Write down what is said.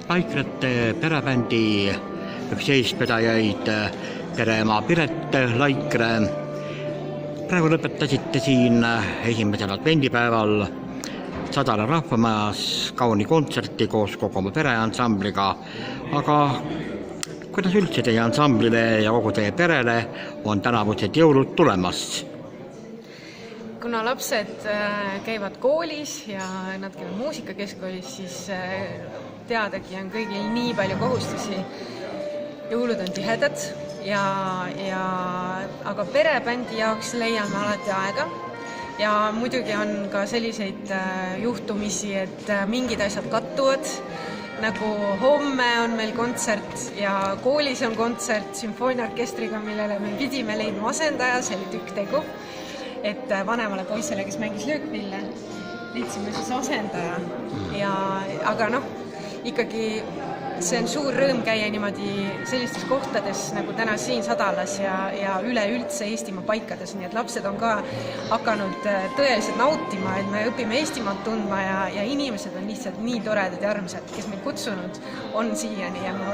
Laikrate perebändi üks eestvedajaid, pereema Piret Laikre. Praegu lõpetasite siin esimesel advendipäeval Sadala rahvamajas kauni kontserti koos kogu oma pereansambliga. Aga kuidas üldse teie ansamblile ja kogu teie perele on tänavused jõulud tulemas? Kuna lapsed käivad koolis ja nad käivad muusikakeskkoolis, siis teadagi on kõigil nii palju kohustusi. Jõulud on tihedad, aga perebändi jaoks leiame alati aega. Ja muidugi on ka selliseid juhtumisi, et mingid asjad kattuvad. Nagu homme on meil kontsert ja koolis on kontsert sümfooniaorkestriga, millele me pidime leidma asendaja, see oli tükk tegu. Et vanemale poissele, kes mängis löökpille, leidsime siis asendaja. Aga ikkagi see on suur rõõm käia niimoodi sellistes kohtades nagu täna siin Sadalas ja üleüldse Eestimaa paikades, nii et lapsed on ka hakanud tõeliselt nautima, et me õpime Eestimaad tundma ja inimesed on lihtsalt nii toredad ja armsad, kes meid kutsunud on siiani ja